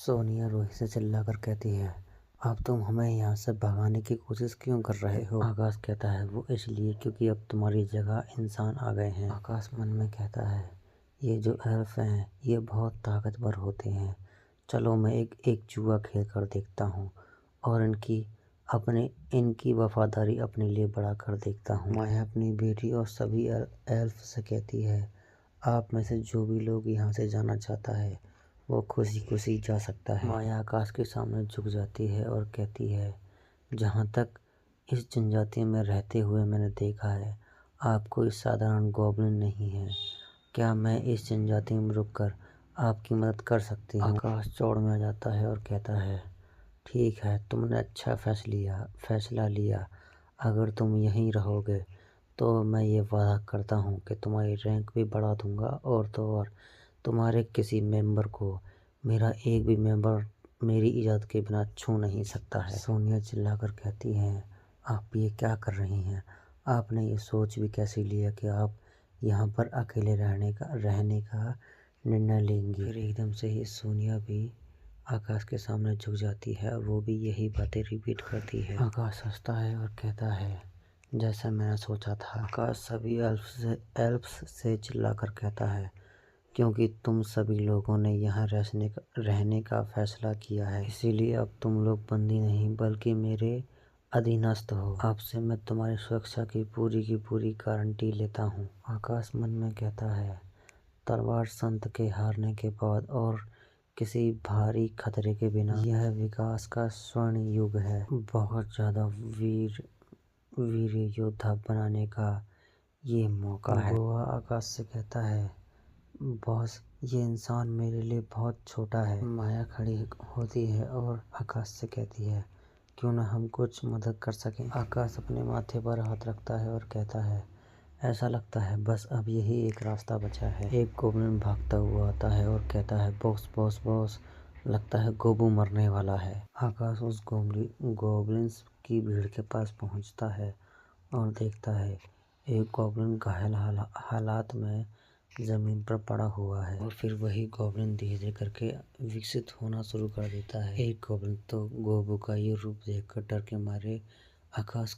सोनिया रोहित से चिल्लाकर कहती है, अब तुम हमें यहाँ से भगाने की कोशिश क्यों कर रहे हो। आकाश कहता है, वो इसलिए क्योंकि अब तुम्हारी जगह इंसान आ गए हैं। आकाश मन में कहता है, ये जो एल्फ हैं ये बहुत ताकतवर होते हैं। चलो मैं एक जुआ खेल कर देखता हूँ और इनकी वफादारी अपने लिए बड़ा कर देखता हूँ। माया अपनी बेटी और सभी एल्फ से कहती है, आप में से जो भी लोग यहाँ से जाना चाहता है वो खुशी खुशी जा सकता है। माया आकाश के सामने झुक जाती है और कहती है, जहाँ तक इस जनजाति में रहते हुए मैंने देखा है, आप कोई साधारण गॉब्लिन नहीं है। क्या मैं इस जनजाति में रुककर आपकी मदद कर सकती हूँ। आकाश चौड़ में आ जाता है और कहता है, ठीक है, तुमने अच्छा फैसला लिया। अगर तुम यहीं रहोगे तो मैं ये वादा करता हूँ कि तुम्हारी रैंक भी बढ़ा दूंगा और तो और तुम्हारे किसी मेंबर को मेरा एक भी मेंबर मेरी इजाज़त के बिना छू नहीं सकता है। सोनिया चिल्लाकर कहती है, आप ये क्या कर रही हैं। आपने ये सोच भी कैसे लिया कि आप यहाँ पर अकेले रहने का निर्णय लेंगी। फिर एकदम से ही सोनिया भी आकाश के सामने झुक जाती है। वो भी यही बातें रिपीट करती है। आकाश हंसता है और कहता है, जैसा मैंने सोचा था। आकाश सभी एल्फ्स से चिल्लाकर कहता है, क्योंकि तुम सभी लोगों ने यहाँ रहने का फैसला किया है, इसीलिए अब तुम लोग बंदी नहीं बल्कि मेरे अधीनस्थ हो। आपसे मैं तुम्हारी सुरक्षा की पूरी गारंटी लेता हूँ। आकाश मन में कहता है, तलवार संत के हारने के बाद और किसी भारी खतरे के बिना यह विकास का स्वर्ण युग है। बहुत ज़्यादा वीर योद्धा बनाने का ये मौका है। गोवा आकाश से कहता है, बॉस ये इंसान मेरे लिए बहुत छोटा है। माया खड़ी होती है और आकाश से कहती है, क्यों ना हम कुछ मदद कर सकें। आकाश अपने माथे पर हाथ रखता है और कहता है, ऐसा लगता है बस अब यही एक रास्ता बचा है। एक गोब्लिन भागता हुआ आता है और कहता है, बॉस बॉस बॉस, लगता है गोबू मरने वाला है। आकाश उस गोब्लिन्स की भीड़ के पास पहुंचता है और देखता है एक गोब्लिन घायल हालात में जमीन पर पड़ा हुआ है और फिर वही गोब्लिन धीरे धीरे करके विकसित होना शुरू कर देता है। एक गोब्लिन तो गोबू का ये रूप देखकर डर के मारे आकाश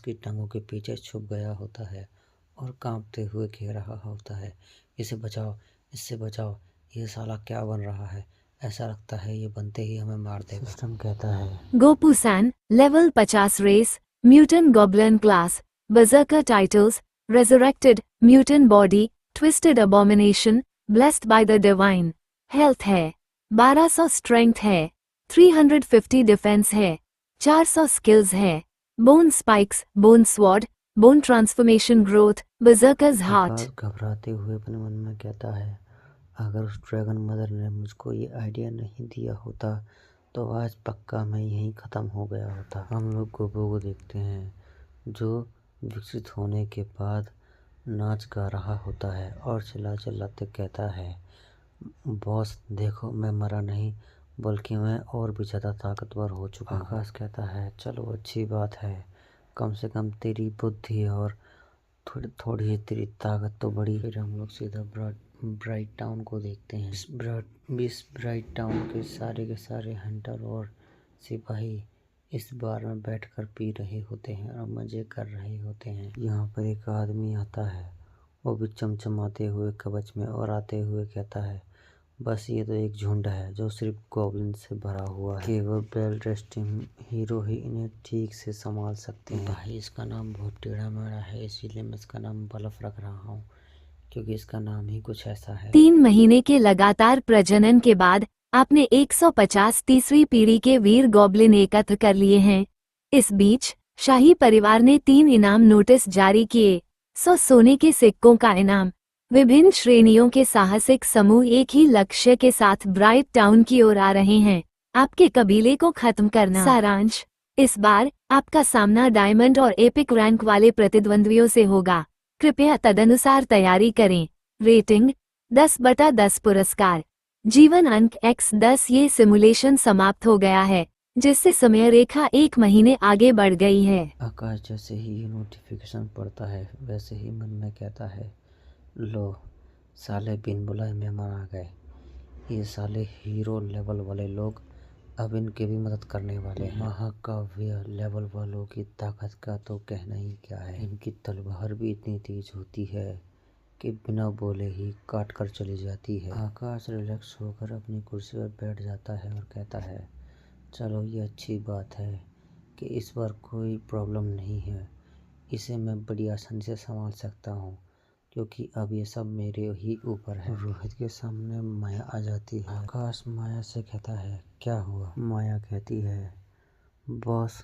की टांगों के पीछे छुप गया होता है और कांपते हुए कह रहा होता है, इसे बचाओ, इससे बचाओ, ये साला क्या बन रहा है। ऐसा लगता है ये बनते ही हमें मार देगा। सिस्टम कहता है, गोपूसान level 50 race mutant goblin class berserker titles resurrected mutant body twisted abomination blessed by the divine health है 1200 स्ट्रेंथ है 350 डिफेंस है 400 स्किल्स है bone spikes bone sword bone transformation growth berserker's heart. घबराते हुए अपने मन में कहता है, अगर उस ड्रैगन मदर ने मुझको ये आइडिया नहीं दिया होता तो आज पक्का मैं यहीं ख़त्म हो गया होता। हम लोग गोबू को देखते हैं जो विकसित होने के बाद नाच गा रहा होता है और चिल्लाते कहता है, बॉस देखो, मैं मरा नहीं बल्कि मैं और भी ज़्यादा ताकतवर हो चुका हूँ। आकाश कहता है, चलो अच्छी बात है, कम से कम तेरी बुद्धि और थोड़ी तेरी ताकत तो बढ़ी। फिर हम लोग सीधा ब्राइट टाउन को देखते हैं। इस ब्राइट टाउन के सारे हंटर और सिपाही इस बार में बैठकर पी रहे होते हैं और मज़े कर रहे होते हैं। यहाँ पर एक आदमी आता है, वो भी चमचमाते हुए कवच में और आते हुए कहता है, बस ये तो एक झुंड है जो सिर्फ गॉब्लिन से भरा हुआ है। केवल वेल ड्रेस्ड हीरो ही इन्हें ठीक से संभाल सकते हैं। भाई इसका नाम बहुत टेढ़ा मेढ़ा है, इसीलिए मैं इसका नाम बलफ रख रहा हूँ क्योंकि इसका नाम ही कुछ ऐसा है। 3 महीने के लगातार प्रजनन के बाद आपने 150 तीसरी पीढ़ी के वीर गॉब्लिन एकत्र कर लिए हैं। इस बीच शाही परिवार ने 3 इनाम नोटिस जारी किए। 100 सोने के सिक्कों का इनाम। विभिन्न श्रेणियों के साहसिक समूह एक ही लक्ष्य के साथ ब्राइट टाउन की ओर आ रहे हैं, आपके कबीले को खत्म करना। सारांश, इस बार आपका सामना डायमंड और एपिक रैंक वाले प्रतिद्वंद्वियों से होगा। कृपया तदनुसार तैयारी करें। रेटिंग 10/10 पुरस्कार। जीवन अंक X10। ये सिमुलेशन समाप्त हो गया है, जिससे समय रेखा 1 महीने आगे बढ़ गई है। आकाश जैसे ही ये नोटिफिकेशन पड़ता है वैसे ही मन में कहता है, लो साले बिन बुलाए मेहमान आ गए। ये साले हीरो लेवल वाले लोग अब इनकी भी मदद करने वाले हैं। महाकाव्य लेवल वालों की ताकत का तो कहना ही क्या है। इनकी तलवार भी इतनी तेज होती है कि बिना बोले ही काट कर चली जाती है। आकाश रिलैक्स होकर अपनी कुर्सी पर बैठ जाता है और कहता है, चलो ये अच्छी बात है कि इस बार कोई प्रॉब्लम नहीं है। इसे मैं बड़ी आसानी से संभाल सकता हूँ क्योंकि अब ये सब मेरे ही ऊपर है। रोहित के सामने माया आ जाती है। आकाश माया से कहता है, क्या हुआ? माया कहती है, बॉस,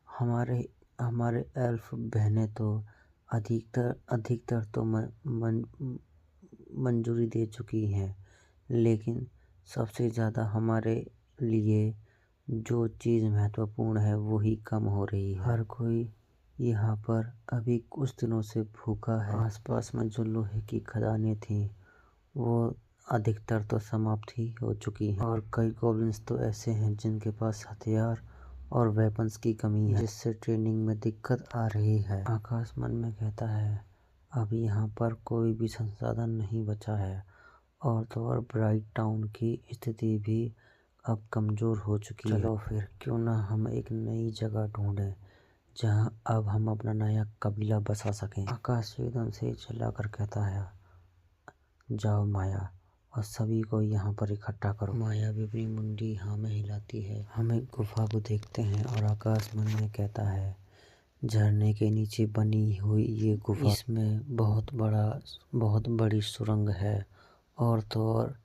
हमारे हमारे एल्फ बहनें तो अधिकतर तो मंजूरी दे चुकी हैं, लेकिन सबसे ज़्यादा हमारे लिए जो चीज़ महत्वपूर्ण है वो ही कम हो रही है। हर कोई यहाँ पर अभी कुछ दिनों से भूखा है। आसपास में जो लोहे की खदानें थीं वो अधिकतर तो समाप्त ही हो चुकी हैं और कई गॉब्लिन्स तो ऐसे हैं जिनके पास हथियार और वेपन्स की कमी है, जिससे ट्रेनिंग में दिक्कत आ रही है। आकाश मन में कहता है, अब यहाँ पर कोई भी संसाधन नहीं बचा है और तो और ब्राइट टाउन की स्थिति भी अब कमज़ोर हो चुकी है। चलो फिर क्यों ना हम एक नई जगह ढूंढें जहां अब हम अपना नया कबीला बसा सकें। आकाश एकदम से चिल्ला कर कहता है, जाओ माया और सभी को यहाँ पर इकट्ठा करो। माया भी अपनी मुंडी हाँ में हिलाती है। हम एक गुफा को देखते हैं और आकाश मन में कहता है, झरने के नीचे बनी हुई ये गुफा, इसमें बहुत बड़ी सुरंग है और तो और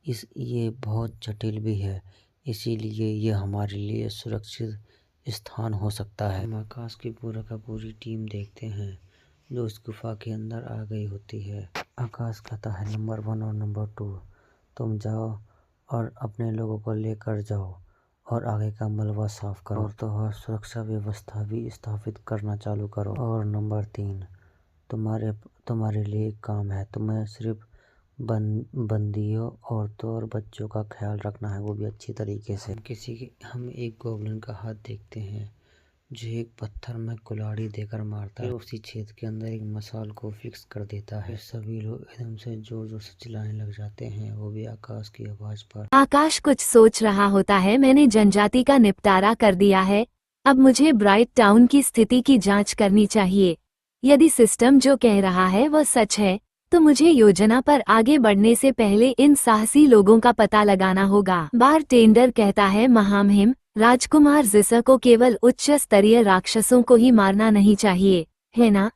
ये बहुत जटिल भी है, इसीलिए ये हमारे लिए सुरक्षित स्थान हो सकता है। हम आकाश की पूरी टीम देखते हैं जो इस गुफा के अंदर आ गई होती है। आकाश कहता है, नंबर 1 और नंबर 2 तुम जाओ और अपने लोगों को लेकर जाओ और आगे का मलबा साफ करो और तो और सुरक्षा व्यवस्था भी स्थापित करना चालू करो। और नंबर 3 तुम्हारे लिए एक काम है, तुम्हें सिर्फ बंदियों, औरतों और बच्चों का ख्याल रखना है, वो भी अच्छी तरीके से। हम एक गोब्लिन का हाथ देखते हैं जो एक पत्थर में कुल्हाड़ी देकर मारता है, उसी छेद के अंदर एक मसाल को फिक्स कर देता है। सभी लोग एकदम से जोर जोर से चिल्लाने लग जाते हैं, वो भी आकाश की आवाज पर। आकाश कुछ सोच रहा होता है, मैंने जनजाति का निपटारा कर दिया है, अब मुझे ब्राइट टाउन की स्थिति की जांच करनी चाहिए। यदि सिस्टम जो कह रहा है वो सच है तो मुझे योजना पर आगे बढ़ने से पहले इन साहसी लोगों का पता लगाना होगा। बार टेंडर कहता है, महामहिम राजकुमार जिसा को केवल उच्च स्तरीय राक्षसों को ही मारना नहीं चाहिए, है ना?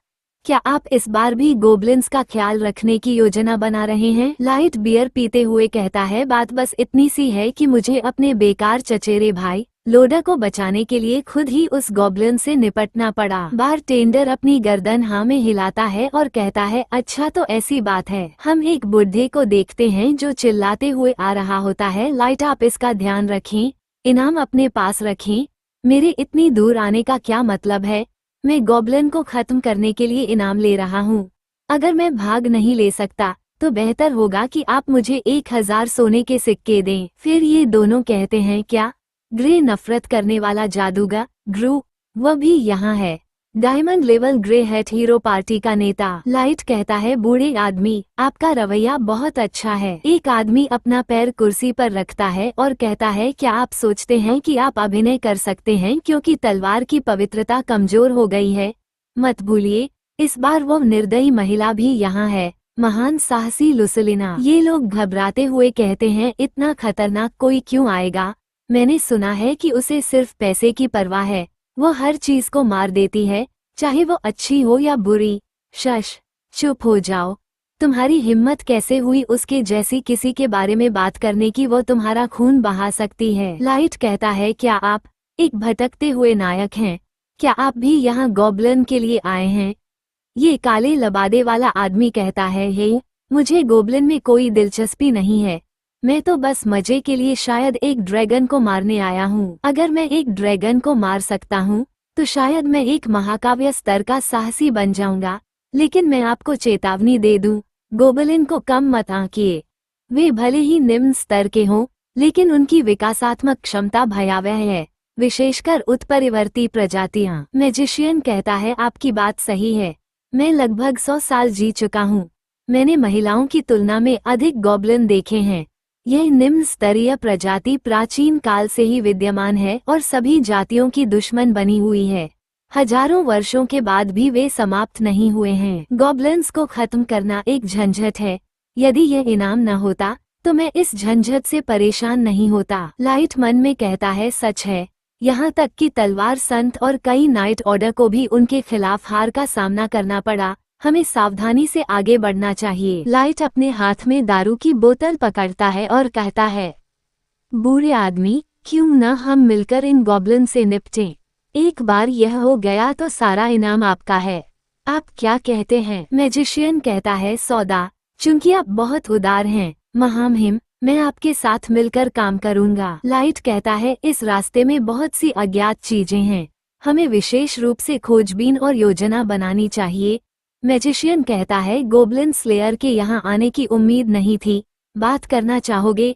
क्या आप इस बार भी गोब्लिन्स का ख्याल रखने की योजना बना रहे हैं? लाइट बियर पीते हुए कहता है, बात बस इतनी सी है कि मुझे अपने बेकार चचेरे भाई लोडा को बचाने के लिए खुद ही उस गॉब्लिन से निपटना पड़ा। बार टेंडर अपनी गर्दन हाँ में हिलाता है और कहता है, अच्छा तो ऐसी बात है। हम एक बुढ़े को देखते हैं जो चिल्लाते हुए आ रहा होता है, लाइट आप इसका ध्यान रखें, इनाम अपने पास रखें। मेरे इतनी दूर आने का क्या मतलब है? मैं गॉब्लिन को खत्म करने के लिए इनाम ले रहा हूँ। अगर मैं भाग नहीं ले सकता तो बेहतर होगा कि आप मुझे 1000 सोने के सिक्के दें। फिर ये दोनों कहते हैं, क्या? ग्रे नफरत करने वाला जादूगर ग्रू, वह भी यहाँ है। Diamond level grey hate hero party का नेता। लाइट कहता है, बूढ़े आदमी आपका रवैया बहुत अच्छा है। एक आदमी अपना पैर कुर्सी पर रखता है और कहता है, क्या आप सोचते हैं कि आप अभिनय कर सकते हैं क्योंकि तलवार की पवित्रता कमजोर हो गई है? मत भूलिए, इस बार वो निर्दयी महिला भी यहाँ है, महान साहसी लुसलिना। ये लोग घबराते हुए कहते हैं, इतना खतरनाक कोई क्यों आएगा? मैंने सुना है कि उसे सिर्फ पैसे की परवाह है, वो हर चीज को मार देती है, चाहे वो अच्छी हो या बुरी। शश, चुप हो जाओ। तुम्हारी हिम्मत कैसे हुई उसके जैसी किसी के बारे में बात करने की? वो तुम्हारा खून बहा सकती है। लाइट कहता है, क्या आप एक भटकते हुए नायक हैं? क्या आप भी यहाँ गॉब्लिन के लिए आए हैं? ये काले लबादे वाला आदमी कहता है, हे, मुझे गोब्लिन में कोई दिलचस्पी नहीं है, मैं तो बस मजे के लिए शायद एक ड्रैगन को मारने आया हूँ। अगर मैं एक ड्रैगन को मार सकता हूँ तो शायद मैं एक महाकाव्य स्तर का साहसी बन जाऊंगा, लेकिन मैं आपको चेतावनी दे दूं, गोब्लिन को कम मत आंकिए। वे भले ही निम्न स्तर के हों, लेकिन उनकी विकासात्मक क्षमता भयावह है, विशेषकर उत्परिवर्ती प्रजातियां। मैजिशियन कहता है, आपकी बात सही है, मैं लगभग 100 साल जी चुका हूँ, मैंने महिलाओं की तुलना में अधिक गॉब्लिन देखे हैं, यह निम्न स्तरीय प्रजाति प्राचीन काल से ही विद्यमान है और सभी जातियों की दुश्मन बनी हुई है। हजारों वर्षों के बाद भी वे समाप्त नहीं हुए हैं। गॉब्लिन्स को खत्म करना एक झंझट है। यदि यह इनाम न होता तो मैं इस झंझट से परेशान नहीं होता। लाइट मन में कहता है, सच है। यहाँ तक कि तलवार संत और कई नाइट ऑर्डर को भी उनके खिलाफ हार का सामना करना पड़ा। हमें सावधानी से आगे बढ़ना चाहिए। लाइट अपने हाथ में दारू की बोतल पकड़ता है और कहता है, बूढ़े आदमी, क्यों न हम मिलकर इन गॉब्लिन से निपटें। एक बार यह हो गया तो सारा इनाम आपका है। आप क्या कहते हैं? मैजिशियन कहता है, सौदा। चूंकि आप बहुत उदार हैं महामहिम, मैं आपके साथ मिलकर काम करूंगा। लाइट कहता है, इस रास्ते में बहुत सी अज्ञात चीजें हैं। हमें विशेष रूप से खोजबीन और योजना बनानी चाहिए। मैजिशियन कहता है, गोब्लिन स्लेयर के यहाँ आने की उम्मीद नहीं थी। बात करना चाहोगे?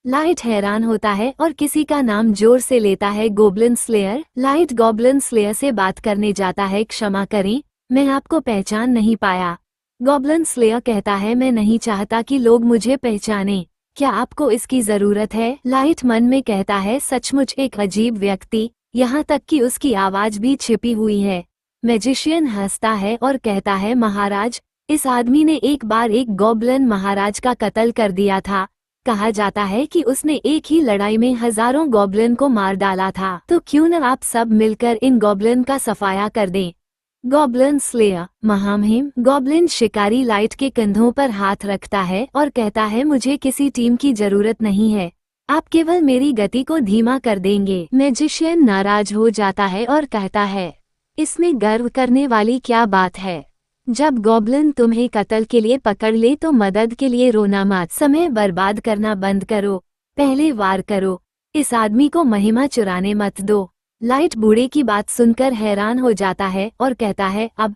लाइट हैरान होता है और किसी का नाम जोर से लेता है, goblin slayer. Light goblin slayer से बात करने जाता है, क्षमा करें, मैं आपको पहचान नहीं पाया। गॉब्लिन स्लेयर कहता है, मैं नहीं चाहता कि लोग मुझे पहचानें। क्या आपको इसकी जरूरत है? लाइट मन में कहता है, सचमुच एक अजीब व्यक्ति, यहाँ तक कि उसकी आवाज भी छिपी हुई है। मैजिशियन हंसता है और कहता है, महाराज, इस आदमी ने एक बार एक गॉब्लिन महाराज का कत्ल कर दिया था। कहा जाता है कि उसने एक ही लड़ाई में हजारों गॉब्लिन को मार डाला था। तो क्यों न आप सब मिलकर इन गॉब्लिन का सफाया कर दें। गॉब्लिन स्लेयर, महामहिम। गॉब्लिन शिकारी लाइट के कंधों पर हाथ रखता है और कहता है, मुझे किसी टीम की जरूरत नहीं है। आप केवल मेरी गति को धीमा कर देंगे। मैजिशियन नाराज हो जाता है और कहता है, इसमें गर्व करने वाली क्या बात है। जब गॉब्लिन तुम्हें कत्ल के लिए पकड़ ले तो मदद के लिए रोना मत। समय बर्बाद करना बंद करो, पहले वार करो। इस आदमी को महिमा चुराने मत दो। लाइट बूढ़े की बात सुनकर हैरान हो जाता है और कहता है, अब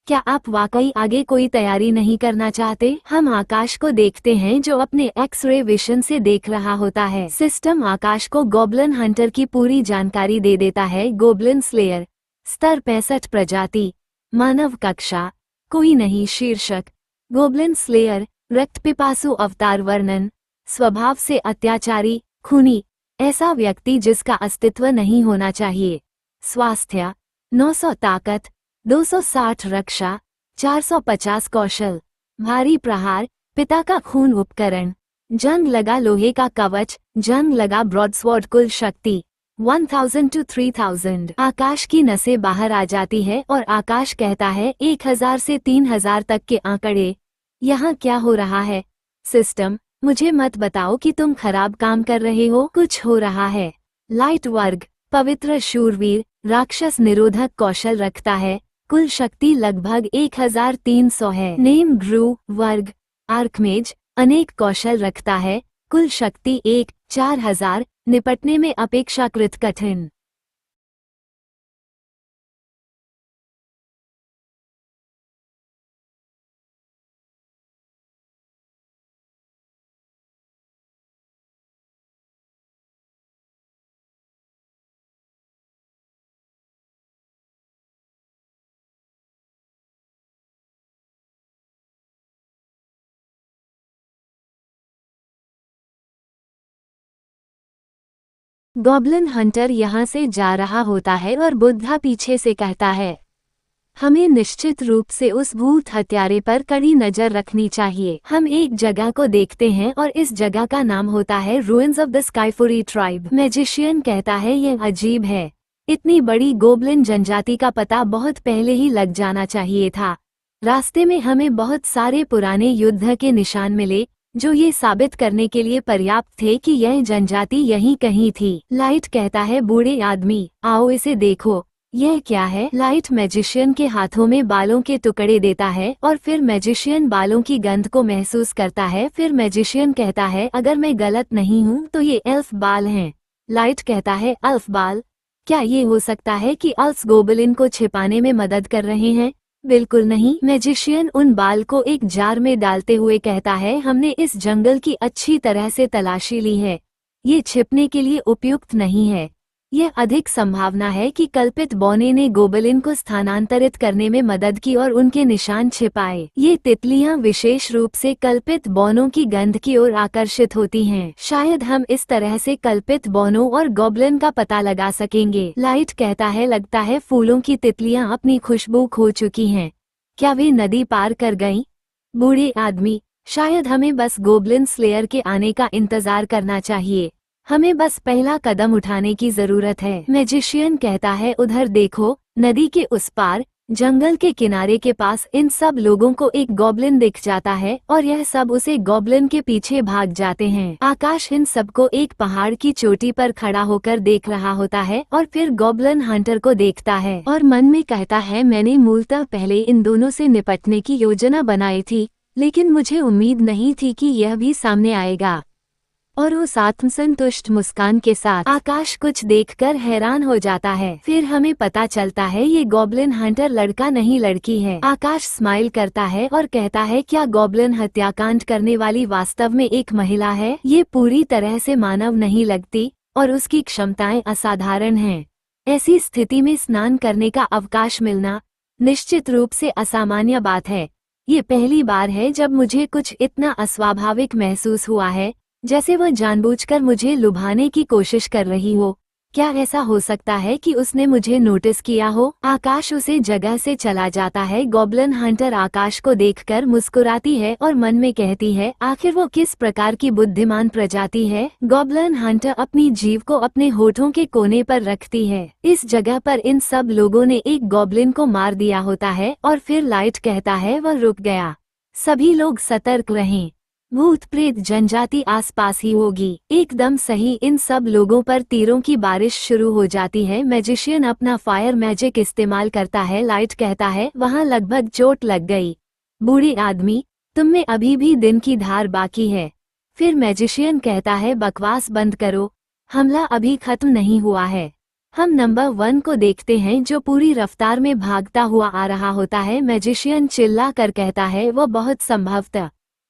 क्या आप वाकई आगे कोई तैयारी नहीं करना चाहते? हम आकाश को देखते हैं जो अपने एक्स-रे विजन से देख रहा होता है। सिस्टम आकाश को गॉब्लिन हंटर की पूरी जानकारी दे देता है। गोब्लिन स्लेयर, स्तर 65 प्रजाति, मानव कक्षा, कोई नहीं शीर्षक। गोब्लिन स्लेयर, रक्त पिपासु अवतार वर्णन, स्वभाव से अत्याचारी, खूनी, ऐसा व्यक्ति जिसका अस्तित्व नहीं होना चाहिए। स्वास्थ्य 900 ताकत, 260 रक्षा, 450 कौशल, भारी प्रहार, पिता का खून उपकरण, जंग लगा लोहे का कवच, जंग लगा ब्रॉडस्वॉर्ड, कुल शक्ति 1000 to 3000। आकाश की नसें बाहर आ जाती है और आकाश कहता है, 1000 से 3000 तक के आंकड़े। यहाँ क्या हो रहा है? सिस्टम, मुझे मत बताओ कि तुम खराब काम कर रहे हो। कुछ हो रहा है। लाइट वर्ग, पवित्र शूरवीर, राक्षस निरोधक कौशल रखता है, कुल शक्ति लगभग 1300 है। नेम ग्रू वर्ग, आर्कमेज, अनेक कौशल रखता है, कुल शक्ति 4000, निपटने में अपेक्षाकृत कठिन। गॉब्लिन हंटर यहाँ से जा रहा होता है और बुद्धा पीछे से कहता है, हमें निश्चित रूप से उस भूत हत्यारे पर कड़ी नजर रखनी चाहिए। हम एक जगह को देखते हैं और इस जगह का नाम होता है ruins of the skyfury tribe. Magician कहता है, यह अजीब है। इतनी बड़ी गोब्लिन जनजाति का पता बहुत पहले ही लग जाना चाहिए था। रास्ते में हमें बहुत सारे पुराने युद्ध के निशान मिले जो ये साबित करने के लिए पर्याप्त थे कि यह जनजाति यहीं कहीं थी। लाइट कहता है, बूढ़े आदमी, आओ इसे देखो। यह क्या है? लाइट मैजिशियन के हाथों में बालों के टुकड़े देता है और फिर मैजिशियन बालों की गंध को महसूस करता है। फिर मैजिशियन कहता है, अगर मैं गलत नहीं हूँ तो ये एल्फ बाल हैं। लाइट कहता है, अल्फ बाल? क्या ये हो सकता है कि अल्फ्स गोबलिन को छिपाने में मदद कर रहे हैं? बिल्कुल नहीं। मैजिशियन उन बाल को एक जार में डालते हुए कहता है, हमने इस जंगल की अच्छी तरह से तलाशी ली है। ये छिपने के लिए उपयुक्त नहीं है। यह अधिक संभावना है कि कल्पित बौने ने गोबलिन को स्थानांतरित करने में मदद की और उनके निशान छिपाए। ये तितलियां विशेष रूप से कल्पित बौनों की गंध की ओर आकर्षित होती हैं। शायद हम इस तरह से कल्पित बौनों और गोबलिन का पता लगा सकेंगे। लाइट कहता है, लगता है फूलों की तितलियां अपनी खुशबू खो चुकी हैं। क्या वे नदी पार कर गईं? बूढ़े आदमी, शायद हमें बस गोबलिन स्लेयर के आने का इंतजार करना चाहिए। हमें बस पहला कदम उठाने की जरूरत है। मैजिशियन कहता है, उधर देखो, नदी के उस पार, जंगल के किनारे के पास इन सब लोगों को एक गॉब्लिन दिख जाता है और यह सब उसे गॉब्लिन के पीछे भाग जाते हैं। आकाश इन सबको एक पहाड़ की चोटी पर खड़ा होकर देख रहा होता है और फिर गॉब्लिन हंटर को देखता है और मन में कहता है, मैंने मूलतः पहले इन दोनों से निपटने की योजना बनाई थी, लेकिन मुझे उम्मीद नहीं थी कि यह भी सामने आएगा। और उस आत्मसंतुष्ट मुस्कान के साथ आकाश कुछ देखकर हैरान हो जाता है। फिर हमें पता चलता है ये गॉब्लिन हंटर लड़का नहीं लड़की है। आकाश स्माइल करता है और कहता है, क्या गॉब्लिन हत्याकांड करने वाली वास्तव में एक महिला है? ये पूरी तरह से मानव नहीं लगती और उसकी क्षमताएं असाधारण हैं। ऐसी स्थिति में स्नान करने का अवकाश मिलना निश्चित रूप से असामान्य बात है। ये पहली बार है जब मुझे कुछ इतना अस्वाभाविक महसूस हुआ है, जैसे वह जानबूझकर मुझे लुभाने की कोशिश कर रही हो। क्या ऐसा हो सकता है कि उसने मुझे नोटिस किया हो? आकाश उसे जगह से चला जाता है। गॉब्लिन हंटर आकाश को देखकर मुस्कुराती है और मन में कहती है, आखिर वो किस प्रकार की बुद्धिमान प्रजाति है। गॉब्लिन हंटर अपनी जीभ को अपने होठों के कोने पर रखती है। इस जगह पर इन सब लोगों ने एक गॉब्लिन को मार दिया होता है और फिर लाइट कहता है, वह रुक गया। सभी लोग सतर्क रहें, भूत प्रेत जनजाति आसपास ही होगी। एकदम सही, इन सब लोगों पर तीरों की बारिश शुरू हो जाती है। मैजिशियन अपना फायर मैजिक इस्तेमाल करता है। लाइट कहता है, वहाँ लगभग चोट लग गई। बूढ़े आदमी, तुम में अभी भी दिन की धार बाकी है। फिर मैजिशियन कहता है, बकवास बंद करो, हमला अभी खत्म नहीं हुआ है। हम नंबर 1 को देखते हैं जो पूरी रफ्तार में भागता हुआ आ रहा होता है। मैजिशियन चिल्ला कर कहता है, वो बहुत संभवतः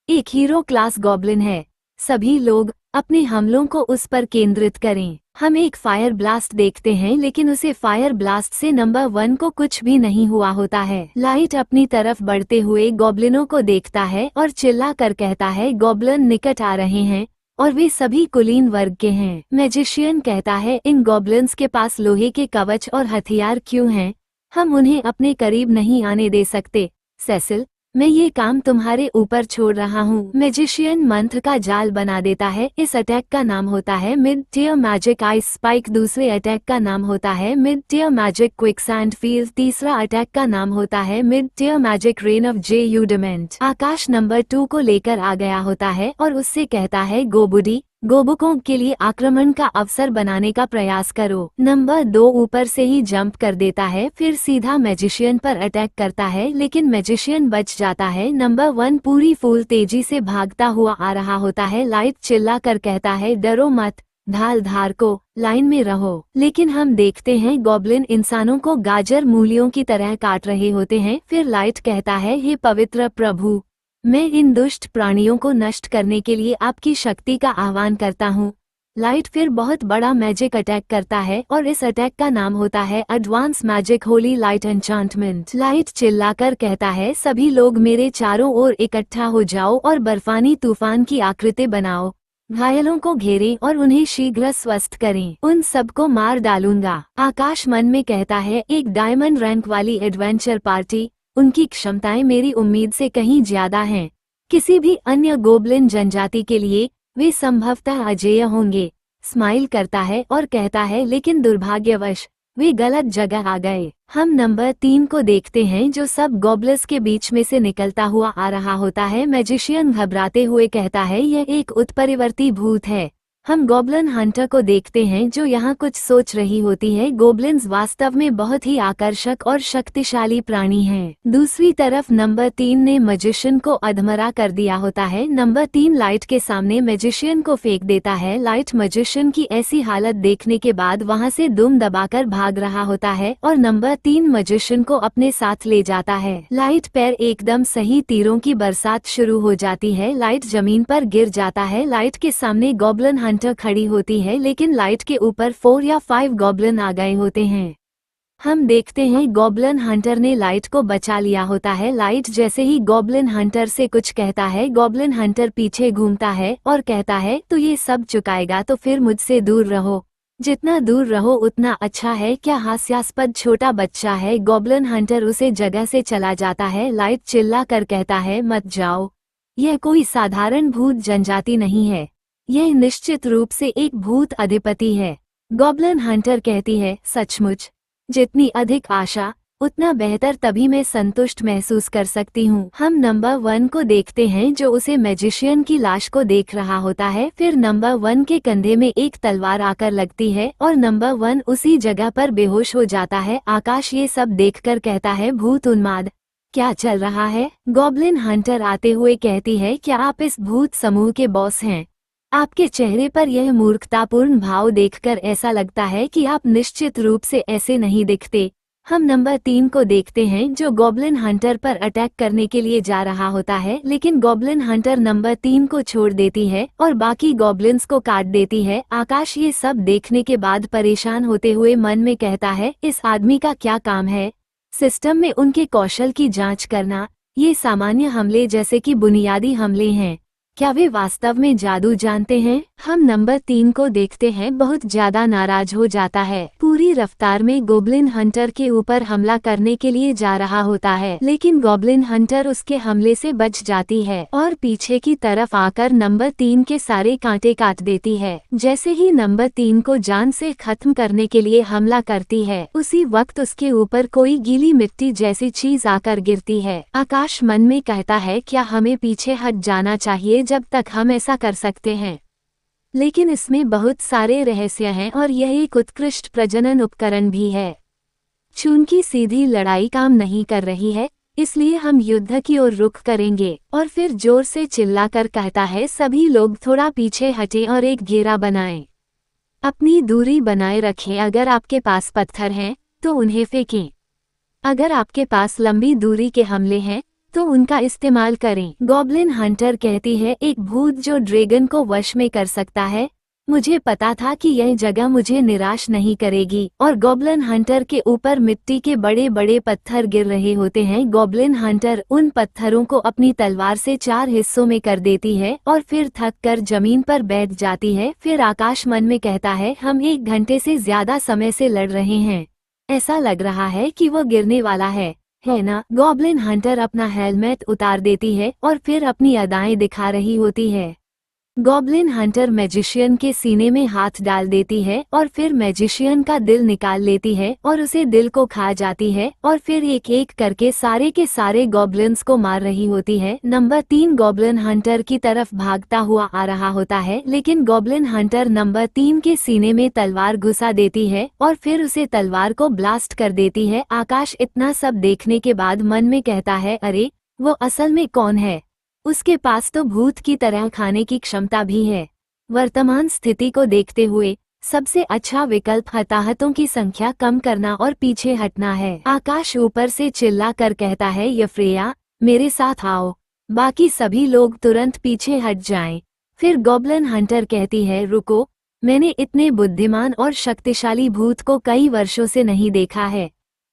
एक हीरो क्लास गॉब्लिन है। सभी लोग अपने हमलों को उस पर केंद्रित करें। हम एक फायर ब्लास्ट देखते हैं, लेकिन उसे फायर ब्लास्ट से नंबर 1 को कुछ भी नहीं हुआ होता है। लाइट अपनी तरफ बढ़ते हुए गॉब्लिनों को देखता है और चिल्ला कर कहता है, गॉब्लिन निकट आ रहे हैं और वे सभी कुलीन वर्ग के हैं। मैजिशियन कहता है, इन गॉब्लिन्स के पास लोहे के कवच और हथियार क्यों हैं? हम उन्हें अपने करीब नहीं आने दे सकते। सेसिल, मैं ये काम तुम्हारे ऊपर छोड़ रहा हूँ। मैजिशियन मंत्र का जाल बना देता है। इस अटैक का नाम होता है mid tier magic ice spike. दूसरे अटैक का नाम होता है mid tier magic quicksand field. तीसरा अटैक का नाम होता है mid tier magic rain of judgement. आकाश नंबर 2 को लेकर आ गया होता है और उससे कहता है, गोबुडी, गोबुकों के लिए आक्रमण का अवसर बनाने का प्रयास करो। नंबर 2 ऊपर से ही जंप कर देता है, फिर सीधा मैजिशियन पर अटैक करता है, लेकिन मैजिशियन बच जाता है। नंबर 1 पूरी फुल तेजी से भागता हुआ आ रहा होता है। लाइट चिल्ला कर कहता है, डरो मत, ढाल धार को, लाइन में रहो। लेकिन हम देखते हैं गॉब्लिन इंसानों को गाजर मूलियों की तरह काट रहे होते हैं। फिर लाइट कहता है, हे पवित्र प्रभु, मैं इन दुष्ट प्राणियों को नष्ट करने के लिए आपकी शक्ति का आह्वान करता हूँ। लाइट फिर बहुत बड़ा मैजिक अटैक करता है और इस अटैक का नाम होता है advance magic Holi light enchantment. Light चिल्लाकर कहता है, सभी लोग मेरे चारों ओर इकट्ठा हो जाओ और बर्फानी तूफान की आकृति बनाओ। घायलों को घेरें और उन्हें शीघ्र स्वस्थ करें। उन सबको मार डालूंगा। आकाश मन में कहता है, एक डायमंड रैंक वाली एडवेंचर पार्टी, उनकी क्षमताएं मेरी उम्मीद से कहीं ज्यादा हैं। किसी भी अन्य गोब्लिन जनजाति के लिए वे संभवतः अजेय होंगे। स्माइल करता है और कहता है, लेकिन दुर्भाग्यवश वे गलत जगह आ गए। हम नंबर 3 को देखते हैं जो सब गॉब्लिन्स के बीच में से निकलता हुआ आ रहा होता है। मैजिशियन घबराते हुए कहता है, यह एक उत्परिवर्ती भूत है। हम गॉब्लिन हंटर को देखते हैं जो यहाँ कुछ सोच रही होती है। गोब्लिन्स वास्तव में बहुत ही आकर्षक और शक्तिशाली प्राणी हैं। दूसरी तरफ नंबर 3 ने मैजिशियन को अधमरा कर दिया होता है। नंबर 3 लाइट के सामने मैजिशियन को फेंक देता है। लाइट मैजिशियन की ऐसी हालत देखने के बाद वहाँ से दुम दबाकर भाग रहा होता है और नंबर 3 मैजिशियन को अपने साथ ले जाता है। लाइट पैर एकदम सही, तीरों की बरसात शुरू हो जाती है। लाइट जमीन पर गिर जाता है। लाइट के सामने गॉब्लिन हंटर खड़ी होती है, लेकिन लाइट के ऊपर 4 या 5 गॉब्लिन आ गए होते हैं। हम देखते हैं गॉब्लिन हंटर ने लाइट को बचा लिया होता है। लाइट जैसे ही गॉब्लिन हंटर से कुछ कहता है, गॉब्लिन हंटर पीछे घूमता है और कहता है तो ये सब चुकाएगा तो फिर मुझसे दूर रहो, जितना दूर रहो उतना अच्छा है। क्या हास्यास्पद छोटा बच्चा है। गॉब्लिन हंटर उसे जगह से चला जाता है। लाइट चिल्ला कर कहता है मत जाओ, यह कोई साधारण भूत जनजाति नहीं है, यह निश्चित रूप से एक भूत अधिपति है। गॉब्लिन हंटर कहती है सचमुच, जितनी अधिक आशा उतना बेहतर, तभी मैं संतुष्ट महसूस कर सकती हूँ। हम नंबर 1 को देखते हैं जो उसे मैजिशियन की लाश को देख रहा होता है। फिर नंबर 1 के कंधे में एक तलवार आकर लगती है और नंबर 1 उसी जगह पर बेहोश हो जाता है। आकाश ये सब देखकर कहता है भूत उन्माद, क्या चल रहा है। गॉब्लिन हंटर आते हुए कहती है क्या आप इस भूत समूह के बॉस हैं। आपके चेहरे पर यह मूर्खतापूर्ण भाव देखकर ऐसा लगता है कि आप निश्चित रूप से ऐसे नहीं दिखते। हम नंबर 3 को देखते हैं जो गॉब्लिन हंटर पर अटैक करने के लिए जा रहा होता है, लेकिन गॉब्लिन हंटर नंबर 3 को छोड़ देती है और बाकी गॉब्लिन्स को काट देती है। आकाश ये सब देखने के बाद परेशान होते हुए मन में कहता है इस आदमी का क्या काम है, सिस्टम में उनके कौशल की जांच करना। ये सामान्य हमले जैसे कि बुनियादी हमले हैं, क्या वे वास्तव में जादू जानते हैं। हम नंबर 3 को देखते हैं बहुत ज्यादा नाराज हो जाता है। पूरी रफ्तार में गॉब्लिन हंटर के ऊपर हमला करने के लिए जा रहा होता है, लेकिन गॉब्लिन हंटर उसके हमले से बच जाती है और पीछे की तरफ आकर नंबर 3 के सारे कांटे काट देती है। जैसे ही नंबर 3 को जान से खत्म करने के लिए हमला करती है, उसी वक्त उसके ऊपर कोई गीली मिट्टी जैसी चीज आकर गिरती है। आकाश मन में कहता है क्या हमें पीछे हट जाना चाहिए जब तक हम ऐसा कर सकते हैं, लेकिन इसमें बहुत सारे रहस्य हैं और यह एक उत्कृष्ट प्रजनन उपकरण भी है। चूंकि सीधी लड़ाई काम नहीं कर रही है, इसलिए हम युद्ध की ओर रुख करेंगे। और फिर जोर से चिल्लाकर कहता है सभी लोग थोड़ा पीछे हटें और एक घेरा बनाएं, अपनी दूरी बनाए रखें। अगर आपके पास पत्थर हैं तो उन्हें फेंकें, अगर आपके पास लंबी दूरी के हमले हैं तो उनका इस्तेमाल करें। गॉब्लिन हंटर कहती है एक भूत जो ड्रैगन को वश में कर सकता है, मुझे पता था कि यह जगह मुझे निराश नहीं करेगी। और गॉब्लिन हंटर के ऊपर मिट्टी के बड़े बड़े पत्थर गिर रहे होते हैं। गॉब्लिन हंटर उन पत्थरों को अपनी तलवार से 4 हिस्सों में कर देती है और फिर थक कर जमीन पर बैठ जाती है। फिर आकाश मन में कहता है हम 1 घंटे से ज्यादा समय से लड़ रहे हैं, ऐसा लग रहा है कि वो गिरने वाला है ना। गॉब्लिन हंटर अपना हेलमेट उतार देती है और फिर अपनी अदाएं दिखा रही होती है। गॉब्लिन हंटर मैजिशियन के सीने में हाथ डाल देती है और फिर मैजिशियन का दिल निकाल लेती है और उसे दिल को खा जाती है और फिर एक एक करके सारे के सारे गॉब्लिन्स को मार रही होती है। नंबर 3 गॉब्लिन हंटर की तरफ भागता हुआ आ रहा होता है, लेकिन गॉब्लिन हंटर नंबर 3 के सीने में तलवार घुसा देती है और फिर उसे तलवार को ब्लास्ट कर देती है। आकाश इतना सब देखने के बाद मन में कहता है अरे वो असल में कौन है, उसके पास तो भूत की तरह खाने की क्षमता भी है। वर्तमान स्थिति को देखते हुए सबसे अच्छा विकल्प हताहतों की संख्या कम करना और पीछे हटना है। आकाश ऊपर से चिल्ला कर कहता है यफ्रेया मेरे साथ आओ, बाकी सभी लोग तुरंत पीछे हट जाएं। फिर गॉब्लिन हंटर कहती है रुको, मैंने इतने बुद्धिमान और शक्तिशाली भूत को कई वर्षों से नहीं देखा है।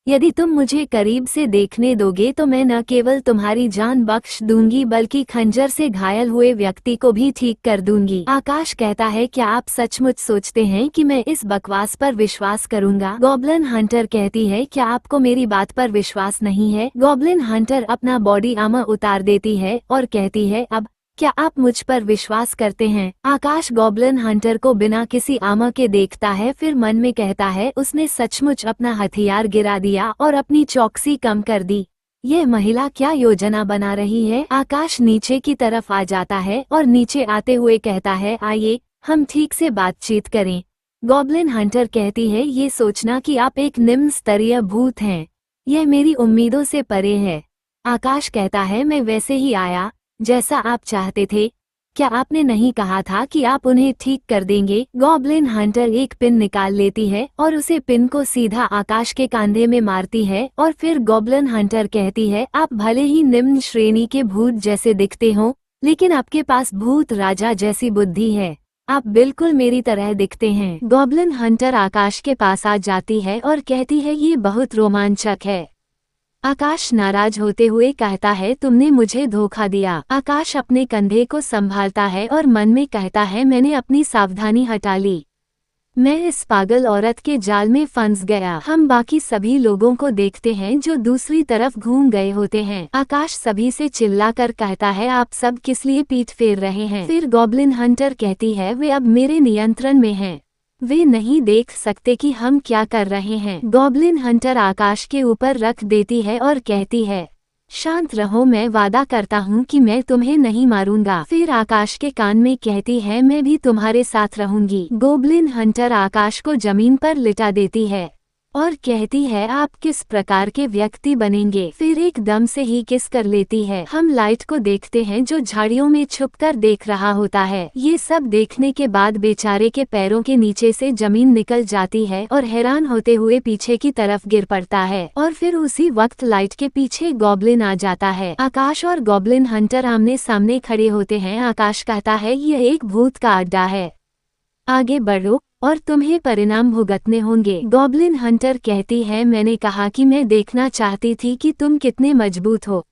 यदि तुम मुझे करीब से देखने दोगे तो मैं न केवल तुम्हारी जान बख्श दूंगी बल्कि खंजर से घायल हुए व्यक्ति को भी ठीक कर दूंगी। आकाश कहता है क्या आप सचमुच सोचते हैं कि मैं इस बकवास पर विश्वास करूंगा। गॉब्लिन हंटर कहती है क्या आपको मेरी बात पर विश्वास नहीं है। गॉब्लिन हंटर अपना बॉडी आर्मर उतार देती है और कहती है अब क्या आप मुझ पर विश्वास करते हैं। आकाश गॉब्लिन हंटर को बिना किसी आर्मर के देखता है, फिर मन में कहता है उसने सचमुच अपना हथियार गिरा दिया और अपनी चौकसी कम कर दी। यह महिला क्या योजना बना रही है। आकाश नीचे की तरफ आ जाता है और नीचे आते हुए कहता है आइए हम ठीक से बातचीत करें। गॉब्लिन हंटर कहती है ये सोचना कि आप एक निम्न स्तरीय भूत हैं, यह मेरी उम्मीदों से परे है। आकाश कहता है मैं वैसे ही आया जैसा आप चाहते थे, क्या आपने नहीं कहा था कि आप उन्हें ठीक कर देंगे। गॉब्लिन हंटर एक पिन निकाल लेती है और उसे पिन को सीधा आकाश के कंधे में मारती है और फिर गॉब्लिन हंटर कहती है आप भले ही निम्न श्रेणी के भूत जैसे दिखते हो, लेकिन आपके पास भूत राजा जैसी बुद्धि है। आप बिल्कुल मेरी तरह दिखते हैं। गॉब्लिन हंटर आकाश के पास आ जाती है और कहती है ये बहुत रोमांचक है। आकाश नाराज होते हुए कहता है तुमने मुझे धोखा दिया। आकाश अपने कंधे को संभालता है और मन में कहता है मैंने अपनी सावधानी हटा ली, मैं इस पागल औरत के जाल में फंस गया। हम बाकी सभी लोगों को देखते हैं जो दूसरी तरफ घूम गए होते हैं। आकाश सभी से चिल्लाकर कहता है आप सब किस लिए पीठ फेर रहे हैं। फिर गॉब्लिन हंटर कहती है वे अब मेरे नियंत्रण में हैं, वे नहीं देख सकते कि हम क्या कर रहे हैं। गॉब्लिन हंटर आकाश के ऊपर रख देती है और कहती है शांत रहो, मैं वादा करता हूँ कि मैं तुम्हें नहीं मारूंगा। फिर आकाश के कान में कहती है मैं भी तुम्हारे साथ रहूंगी। गॉब्लिन हंटर आकाश को जमीन पर लिटा देती है और कहती है आप किस प्रकार के व्यक्ति बनेंगे। फिर एकदम से ही किस कर लेती है। हम लाइट को देखते हैं जो झाड़ियों में छुपकर देख रहा होता है। ये सब देखने के बाद बेचारे के पैरों के नीचे से जमीन निकल जाती है और हैरान होते हुए पीछे की तरफ गिर पड़ता है। और फिर उसी वक्त लाइट के पीछे गॉब्लिन आ जाता है। आकाश और गॉब्लिन हंटर आमने सामने खड़े होते हैं। आकाश कहता है यह एक भूत का अड्डा है, आगे बढ़ो और तुम्हें परिणाम भुगतने होंगे। गॉब्लिन हंटर कहती है मैंने कहा कि मैं देखना चाहती थी कि तुम कितने मजबूत हो।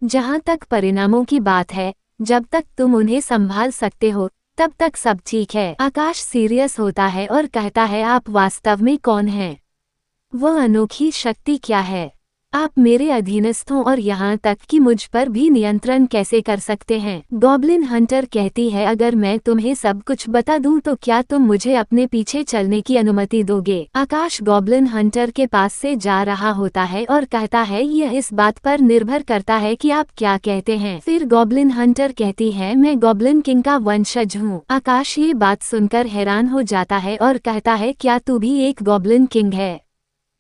जहां तक परिणामों की बात है, जब तक तुम उन्हें संभाल सकते हो तब तक सब ठीक है। आकाश सीरियस होता है और कहता है आप वास्तव में कौन हैं? वह अनोखी शक्ति क्या है? आप मेरे अधीनस्थ हो और यहाँ तक कि मुझ पर भी नियंत्रण कैसे कर सकते हैं? गॉब्लिन हंटर कहती है अगर मैं तुम्हें सब कुछ बता दूं तो क्या तुम मुझे अपने पीछे चलने की अनुमति दोगे? आकाश गॉब्लिन हंटर के पास से जा रहा होता है और कहता है यह इस बात पर निर्भर करता है कि आप क्या कहते हैं। फिर गॉब्लिन हंटर कहती है मैं गॉब्लिन किंग का वंशज हूँ। आकाश ये बात सुनकर हैरान हो जाता है और कहता है क्या तू भी एक गॉब्लिन किंग है?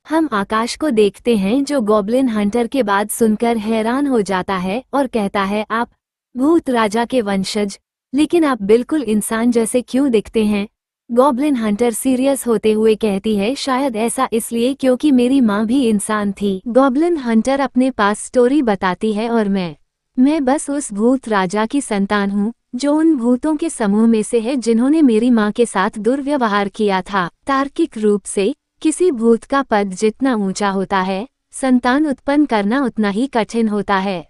हम आकाश को देखते हैं जो गॉब्लिन हंटर के बाद सुनकर हैरान हो जाता है और कहता है आप भूत राजा के वंशज, लेकिन आप बिल्कुल इंसान जैसे क्यों दिखते हैं? गॉब्लिन हंटर सीरियस होते हुए कहती है शायद ऐसा इसलिए क्योंकि मेरी माँ भी इंसान थी। गॉब्लिन हंटर अपने पास स्टोरी बताती है और मैं बस उस भूत राजा की संतान हूँ जो उन भूतों के समूह में से है जिन्होंने मेरी माँ के साथ दुर्व्यवहार किया था। तार्किक रूप से किसी भूत का पद जितना ऊंचा होता है, संतान उत्पन्न करना उतना ही कठिन होता है।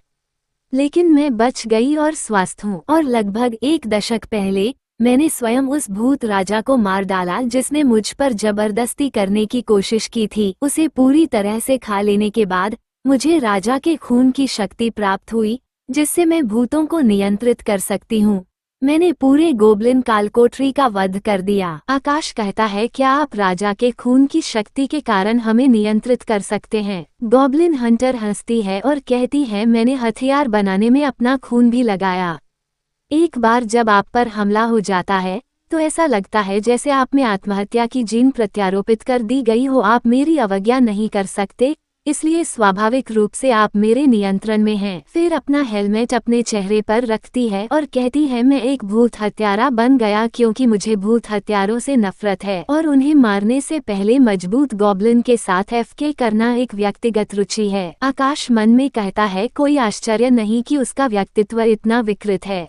लेकिन मैं बच गई और स्वस्थ हूँ। और लगभग 1 दशक पहले मैंने स्वयं उस भूत राजा को मार डाला जिसने मुझ पर जबरदस्ती करने की कोशिश की थी। उसे पूरी तरह से खा लेने के बाद मुझे राजा के खून की शक्ति प्राप्त हुई जिससे मैं भूतों को नियंत्रित कर सकती हूँ। मैंने पूरे गोब्लिन कालकोठरी का वध कर दिया। आकाश कहता है क्या आप राजा के खून की शक्ति के कारण हमें नियंत्रित कर सकते हैं? गॉब्लिन हंटर हंसती है और कहती है मैंने हथियार बनाने में अपना खून भी लगाया। एक बार जब आप पर हमला हो जाता है तो ऐसा लगता है जैसे आप में आत्महत्या की जीन प्रत्यारोपित कर दी गई हो। आप मेरी अवज्ञा नहीं कर सकते, इसलिए स्वाभाविक रूप से आप मेरे नियंत्रण में हैं। फिर अपना हेलमेट अपने चेहरे पर रखती है और कहती है मैं एक भूत हत्यारा बन गया क्योंकि मुझे भूत हत्यारों से नफरत है और उन्हें मारने से पहले मजबूत गॉब्लिन के साथ एफके करना एक व्यक्तिगत रुचि है। आकाश मन में कहता है कोई आश्चर्य नहीं कि उसका व्यक्तित्व इतना विकृत है,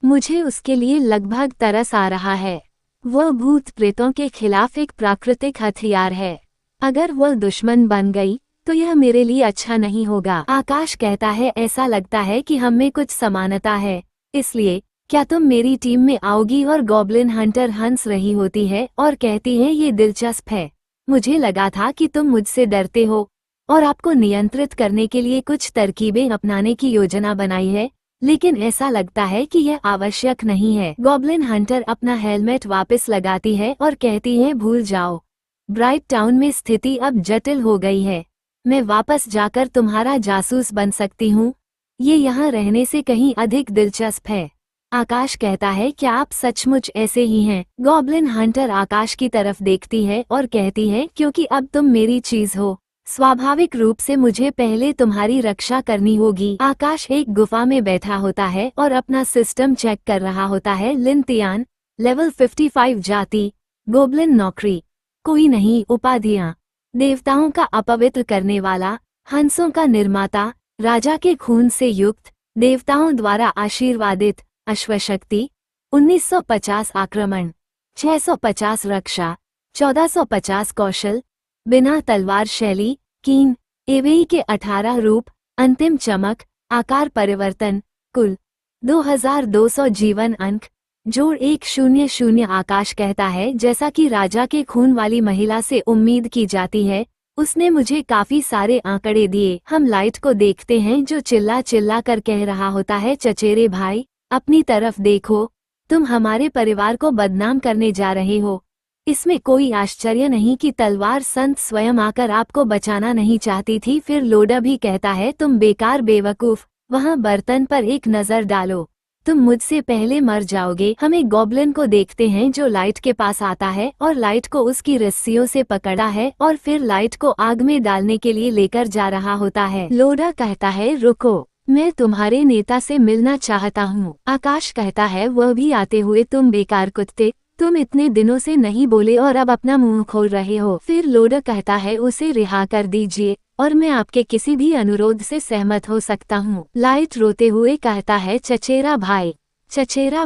मुझे उसके लिए लगभग तरस आ रहा है। वह भूत प्रेतों के खिलाफ एक प्राकृतिक हथियार है, अगर वह दुश्मन बन गई तो यह मेरे लिए अच्छा नहीं होगा। आकाश कहता है ऐसा लगता है कि हम में कुछ समानता है, इसलिए क्या तुम मेरी टीम में आओगी? और गॉब्लिन हंटर हंस रही होती है और कहती है ये दिलचस्प है, मुझे लगा था कि तुम मुझसे डरते हो और आपको नियंत्रित करने के लिए कुछ तरकीबें अपनाने की योजना बनाई है, लेकिन ऐसा लगता है कि यह आवश्यक नहीं है। गॉब्लिन हंटर अपना हेलमेट वापस लगाती है और कहती है भूल जाओ, ब्राइट टाउन में स्थिति अब जटिल हो गई है, मैं वापस जाकर तुम्हारा जासूस बन सकती हूँ, ये यहाँ रहने से कहीं अधिक दिलचस्प है। आकाश कहता है क्या आप सचमुच ऐसे ही हैं? गॉब्लिन हंटर आकाश की तरफ देखती है और कहती है क्योंकि अब तुम मेरी चीज हो, स्वाभाविक रूप से मुझे पहले तुम्हारी रक्षा करनी होगी। आकाश एक गुफा में बैठा होता है और अपना सिस्टम चेक कर रहा होता है। लिनतियान लेवल 55 जाति, गोब्लिन नौकरी, कोई नहीं उपाधियां, देवताओं का अपवित्र करने वाला, हंसों का निर्माता, राजा के खून से युक्त, देवताओं द्वारा आशीर्वादित, अश्वशक्ति, 1950 आक्रमण, 650 रक्षा, 1450 कौशल, बिना तलवार शैली, कीन, एवेई के 18 रूप, अंतिम चमक, आकार परिवर्तन, कुल 2200 जीवन अंक, जोड़ 100। आकाश कहता है जैसा कि राजा के खून वाली महिला से उम्मीद की जाती है, उसने मुझे काफी सारे आंकड़े दिए। हम लाइट को देखते हैं जो चिल्ला चिल्ला कर कह रहा होता है, चचेरे भाई अपनी तरफ देखो, तुम हमारे परिवार को बदनाम करने जा रहे हो। इसमें कोई आश्चर्य नहीं कि तलवार संत स्वयं आकर आपको बचाना नहीं चाहती थी। फिर लोडा भी कहता है, तुम बेकार बेवकूफ, वहाँ बर्तन पर एक नजर डालो, तुम मुझसे पहले मर जाओगे। हम एक गॉब्लिन को देखते हैं जो लाइट के पास आता है और लाइट को उसकी रस्सियों से पकड़ा है और फिर लाइट को आग में डालने के लिए लेकर जा रहा होता है। लोडा कहता है, रुको, मैं तुम्हारे नेता से मिलना चाहता हूँ। आकाश कहता है, वह भी आते हुए, तुम बेकार कुत्ते, तुम इतने दिनों से नहीं बोले और अब अपना मुंह खोल रहे हो। फिर लोडा कहता है, उसे रिहा कर दीजिए और मैं आपके किसी भी अनुरोध से सहमत हो सकता हूँ। लाइट रोते हुए कहता है, चचेरा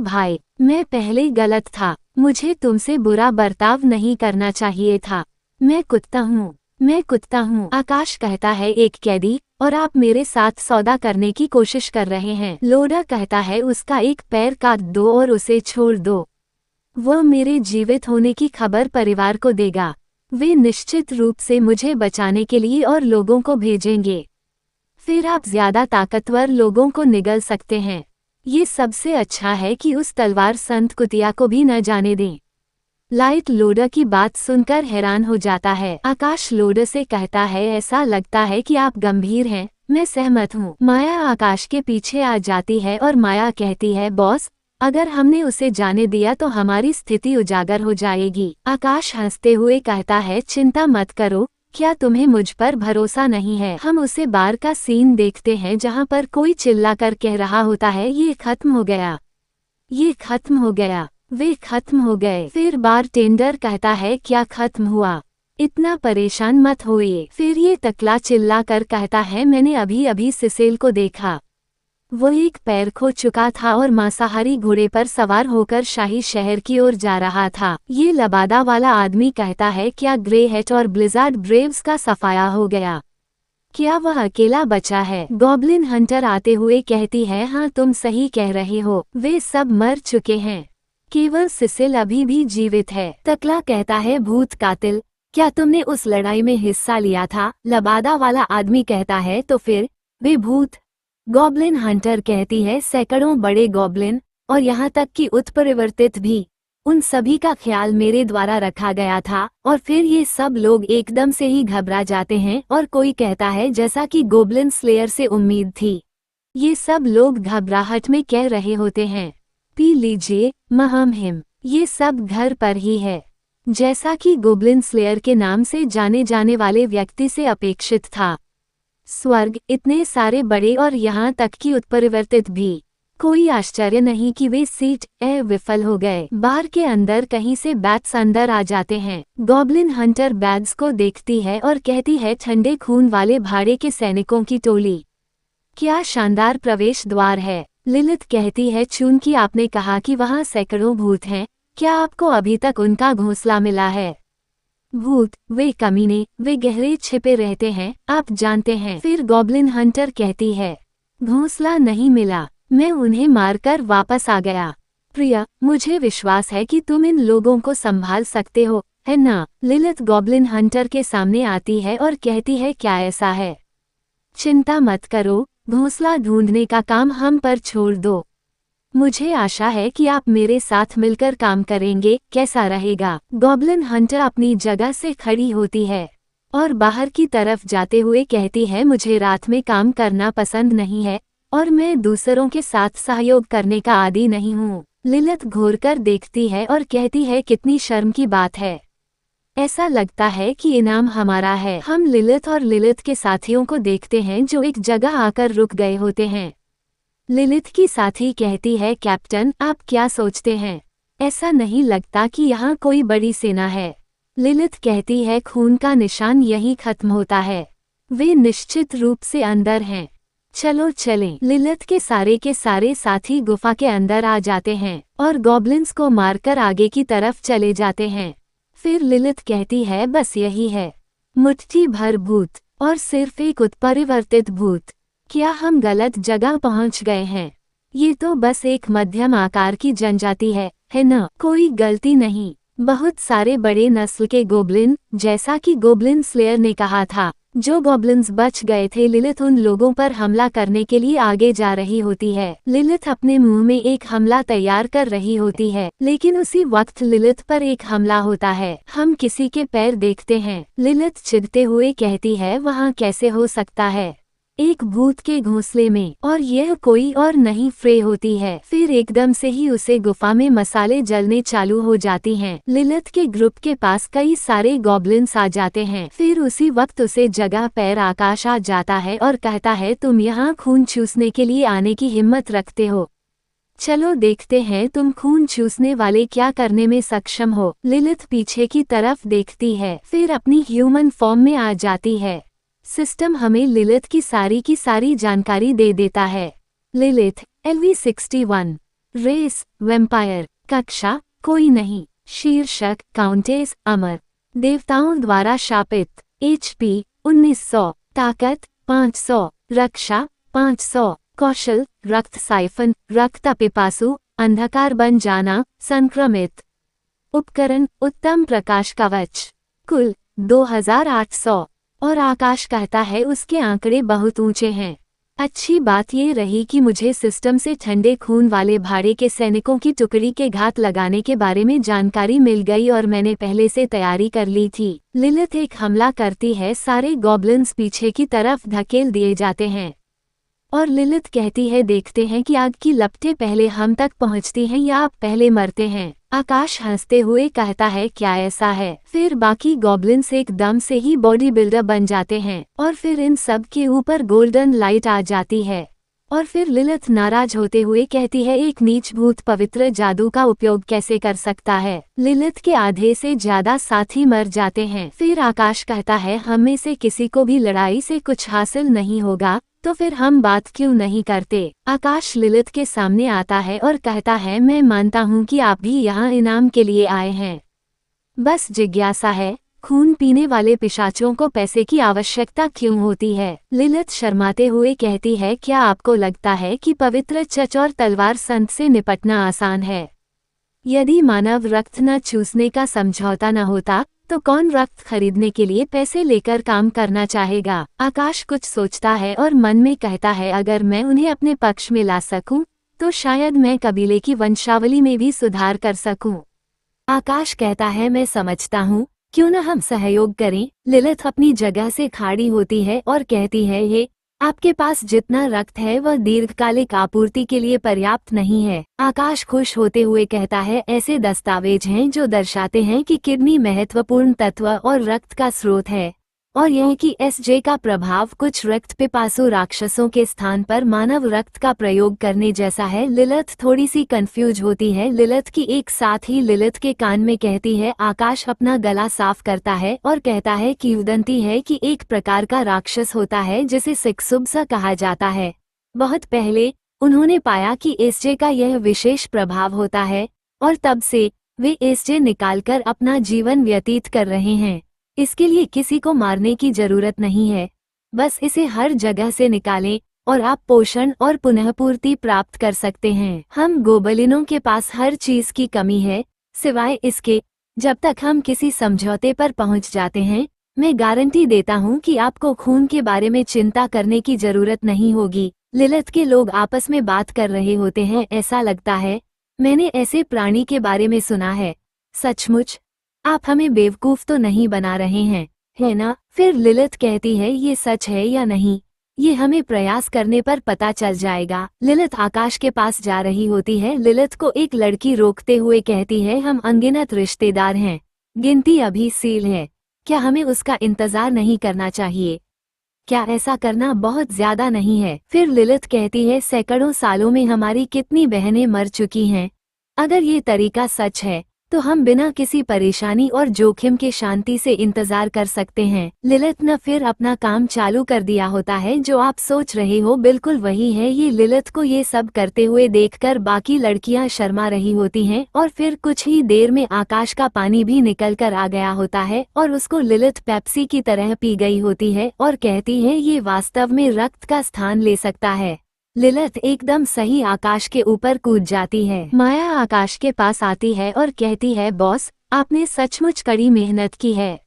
भाई, मैं पहले गलत था, मुझे तुमसे बुरा बर्ताव नहीं करना चाहिए था, मैं कुत्ता हूँ। आकाश कहता है, एक कैदी, और आप मेरे साथ सौदा करने की कोशिश कर रहे हैं। लोडा कहता है, उसका एक पैर काट दो और उसे छोड़ दो, वह मेरे जीवित होने की खबर परिवार को देगा, वे निश्चित रूप से मुझे बचाने के लिए और लोगों को भेजेंगे, फिर आप ज्यादा ताकतवर लोगों को निगल सकते हैं। ये सबसे अच्छा है कि उस तलवार संत कुतिया को भी न जाने दें। लाइट लोडा की बात सुनकर हैरान हो जाता है। आकाश लोडा से कहता है, ऐसा लगता है कि आप गंभीर हैं। मैं सहमत हूँ। माया आकाश के पीछे आ जाती है और माया कहती है, बॉस, अगर हमने उसे जाने दिया तो हमारी स्थिति उजागर हो जाएगी। आकाश हंसते हुए कहता है, चिंता मत करो, क्या तुम्हें मुझ पर भरोसा नहीं है? हम उसे बार का सीन देखते हैं जहाँ पर कोई चिल्लाकर कह रहा होता है, ये खत्म हो गया, ये खत्म हो गया, वे खत्म हो गए। फिर बारटेंडर कहता है, क्या खत्म हुआ? इतना परेशान मत होइए। फिर ये टकला चिल्ला कर कहता है, मैंने अभी अभी सिसिल को देखा, वो एक पैर खो चुका था और मांसाहारी घोड़े पर सवार होकर शाही शहर की ओर जा रहा था। ये लबादा वाला आदमी कहता है, क्या ग्रे हेट और ब्लिजार्ड ब्रेव्स का सफाया हो गया? क्या वह अकेला बचा है? गॉब्लिन हंटर आते हुए कहती है, हाँ तुम सही कह रहे हो, वे सब मर चुके हैं, केवल सिसिल अभी भी जीवित है। टकला कहता है, भूत कातिल, क्या तुमने उस लड़ाई में हिस्सा लिया था? लबादा वाला आदमी कहता है, तो फिर वे भूत? गॉब्लिन हंटर कहती है, सैकड़ों बड़े गॉब्लिन, और यहाँ तक कि उत्परिवर्तित भी, उन सभी का ख्याल मेरे द्वारा रखा गया था। और फिर ये सब लोग एकदम से ही घबरा जाते हैं और कोई कहता है, जैसा कि गोब्लिन स्लेयर से उम्मीद थी। ये सब लोग घबराहट में कह रहे होते हैं, पी लीजिए महम, ये सब घर पर ही है, जैसा कि गोब्लिन स्लेयर के नाम से जाने जाने वाले व्यक्ति से अपेक्षित था। स्वर्ग, इतने सारे बड़े और यहाँ तक कि उत्परिवर्तित भी, कोई आश्चर्य नहीं कि वे सीट विफल हो गए। बार के अंदर कहीं से बैट्स अंदर आ जाते हैं। गॉब्लिन हंटर बैग्स को देखती है और कहती है, ठंडे खून वाले भाड़े के सैनिकों की टोली, क्या शानदार प्रवेश द्वार है। लिलित कहती है, चूंकि आपने कहा कि वहाँ सैकड़ों भूत हैं, क्या आपको अभी तक उनका घोंसला मिला है? भूत, वे कमीने, वे गहरे छिपे रहते हैं, आप जानते हैं। फिर गॉब्लिन हंटर कहती है, घोंसला नहीं मिला, मैं उन्हें मारकर वापस आ गया। प्रिया, मुझे विश्वास है कि तुम इन लोगों को संभाल सकते हो, है ना? लिलित गॉब्लिन हंटर के सामने आती है और कहती है, क्या ऐसा है? चिंता मत करो, घोंसला ढूंढने का काम हम पर छोड़ दो, मुझे आशा है कि आप मेरे साथ मिलकर काम करेंगे, कैसा रहेगा? गॉब्लिन हंटर अपनी जगह से खड़ी होती है और बाहर की तरफ जाते हुए कहती है, मुझे रात में काम करना पसंद नहीं है और मैं दूसरों के साथ सहयोग करने का आदी नहीं हूँ। लिलित घूरकर देखती है और कहती है, कितनी शर्म की बात है, ऐसा लगता है कि इनाम हमारा है। हम लिलित और लिलित के साथियों को देखते हैं जो एक जगह आकर रुक गए होते हैं। लिलित की साथी कहती है, कैप्टन, आप क्या सोचते हैं? ऐसा नहीं लगता कि यहाँ कोई बड़ी सेना है। लिलित कहती है, खून का निशान यहीं खत्म होता है, वे निश्चित रूप से अंदर हैं। चलो चलें। लिलिथ के सारे साथी गुफा के अंदर आ जाते हैं और गॉब्लिन्स को मारकर आगे की तरफ चले जाते हैं। फिर लिलिथ कहती है बस यही है, मुट्ठी भर भूत और सिर्फ एक उत्परिवर्तित भूत। क्या हम गलत जगह पहुंच गए हैं? ये तो बस एक मध्यम आकार की जनजाति है न? कोई गलती नहीं। बहुत सारे बड़े नस्ल के गोब्लिन, जैसा कि गोब्लिन स्लेयर ने कहा था। जो गॉब्लिन्स बच गए थे, लिलिथ उन लोगों पर हमला करने के लिए आगे जा रही होती है। लिलिथ अपने मुंह में एक हमला तैयार कर रही होती है, लेकिन उसी वक्त लिलिथ पर एक हमला होता है। हम किसी के पैर देखते हैं। लिलिथ चिढ़ते हुए कहती है वहाँ कैसे हो सकता है, एक भूत के घोंसले में, और यह कोई और नहीं फ्रे होती है। फिर एकदम से ही उसे गुफा में मसाले जलने चालू हो जाती हैं। लिलिथ के ग्रुप के पास कई सारे गॉब्लिन्स आ जाते हैं। फिर उसी वक्त उसे जगह पैर आकाश आ जाता है और कहता है तुम यहाँ खून चूसने के लिए आने की हिम्मत रखते हो? चलो देखते हैं तुम खून चूसने वाले क्या करने में सक्षम हो। लिलिथ पीछे की तरफ देखती है, फिर अपनी ह्यूमन फॉर्म में आ जाती है। सिस्टम हमें लिलिथ की सारी जानकारी दे देता है। लिलिथ LV61, रेस वैम्पायर, कक्षा कोई नहीं, शीर्षक काउंटेस अमर, देवताओं द्वारा शापित, HP 1900, ताकत 500, रक्षा 500, कौशल रक्त साइफन, रक्त पिपासु, अंधकार बन जाना, संक्रमित, उपकरण उत्तम प्रकाश कवच, कुल 2800। और आकाश कहता है उसके आंकड़े बहुत ऊंचे हैं। अच्छी बात ये रही कि मुझे सिस्टम से ठंडे खून वाले भाड़े के सैनिकों की टुकड़ी के घात लगाने के बारे में जानकारी मिल गई और मैंने पहले से तैयारी कर ली थी। लिलिथ एक हमला करती है, सारे गॉब्लिन्स पीछे की तरफ धकेल दिए जाते हैं और लिलिथ कहती है देखते हैं कि आग की लपटें पहले हम तक पहुंचती हैं या आप पहले मरते हैं। आकाश हंसते हुए कहता है क्या ऐसा है? फिर बाकी गॉब्लिन्स एकदम से ही बॉडी बिल्डर बन जाते हैं और फिर इन सब के ऊपर गोल्डन लाइट आ जाती है और फिर लिलिथ नाराज होते हुए कहती है एक नीच भूत पवित्र जादू का उपयोग कैसे कर सकता है? लिलिथ के आधे से ज्यादा साथी मर जाते हैं। फिर आकाश कहता है हम में से किसी को भी लड़ाई से कुछ हासिल नहीं होगा, तो फिर हम बात क्यों नहीं करते? आकाश लिलिथ के सामने आता है और कहता है मैं मानता हूँ कि आप भी यहाँ इनाम के लिए आए हैं। बस जिज्ञासा है, खून पीने वाले पिशाचों को पैसे की आवश्यकता क्यों होती है? लिलिथ शर्माते हुए कहती है क्या आपको लगता है कि पवित्र चच और तलवार संत से निपटना आसान है? यदि मानव रक्त न चूसने का समझौता न होता तो कौन रक्त खरीदने के लिए पैसे लेकर काम करना चाहेगा? आकाश कुछ सोचता है और मन में कहता है अगर मैं उन्हें अपने पक्ष में ला सकूं, तो शायद मैं कबीले की वंशावली में भी सुधार कर सकूं। आकाश कहता है मैं समझता हूं, क्यों न हम सहयोग करें? लिलिथ अपनी जगह से खड़ी होती है और कहती है ये आपके पास जितना रक्त है वह दीर्घकालिक आपूर्ति के लिए पर्याप्त नहीं है। आकाश खुश होते हुए कहता है ऐसे दस्तावेज हैं जो दर्शाते हैं कि किडनी महत्वपूर्ण तत्व और रक्त का स्रोत है और यह कि SJ का प्रभाव कुछ रक्त पिपासु राक्षसों के स्थान पर मानव रक्त का प्रयोग करने जैसा है। लिलिथ थोड़ी सी कंफ्यूज होती है। लिलिथ की एक साथ ही लिलिथ के कान में कहती है। आकाश अपना गला साफ करता है और कहता है किंवदंती है कि एक प्रकार का राक्षस होता है जिसे सिक्सुब्सा कहा जाता है। बहुत पहले उन्होंने पाया कि SJ का यह विशेष प्रभाव होता है और तब से वे SJ निकालकर अपना जीवन व्यतीत कर रहे हैं। इसके लिए किसी को मारने की जरूरत नहीं है, बस इसे हर जगह से निकालें और आप पोषण और पुनःपूर्ति प्राप्त कर सकते हैं। हम गोबलिनों के पास हर चीज की कमी है सिवाय इसके। जब तक हम किसी समझौते पर पहुंच जाते हैं, मैं गारंटी देता हूं कि आपको खून के बारे में चिंता करने की जरूरत नहीं होगी। लिलिथ के लोग आपस में बात कर रहे होते हैं। ऐसा लगता है मैंने ऐसे प्राणी के बारे में सुना है। सचमुच आप हमें बेवकूफ तो नहीं बना रहे हैं, है ना? फिर लिलिथ कहती है ये सच है या नहीं, ये हमें प्रयास करने पर पता चल जाएगा। लिलिथ आकाश के पास जा रही होती है। लिलिथ को एक लड़की रोकते हुए कहती है हम अनगिनत रिश्तेदार हैं, गिनती अभी सील है, क्या हमें उसका इंतजार नहीं करना चाहिए? क्या ऐसा करना बहुत ज्यादा नहीं है? फिर लिलिथ कहती है सैकड़ों सालों में हमारी कितनी बहनें मर चुकी हैं। अगर ये तरीका सच है तो हम बिना किसी परेशानी और जोखिम के शांति से इंतजार कर सकते हैं। लिलित ने फिर अपना काम चालू कर दिया होता है। जो आप सोच रहे हो बिल्कुल वही है ये। लिलित को ये सब करते हुए देखकर बाकी लड़कियां शर्मा रही होती हैं और फिर कुछ ही देर में आकाश का पानी भी निकल कर आ गया होता है और उसको लिलित पेप्सी की तरह पी गई होती है और कहती है ये वास्तव में रक्त का स्थान ले सकता है। लिलित एकदम सही आकाश के ऊपर कूद जाती है। माया आकाश के पास आती है और कहती है बॉस, आपने सचमुच कड़ी मेहनत की है।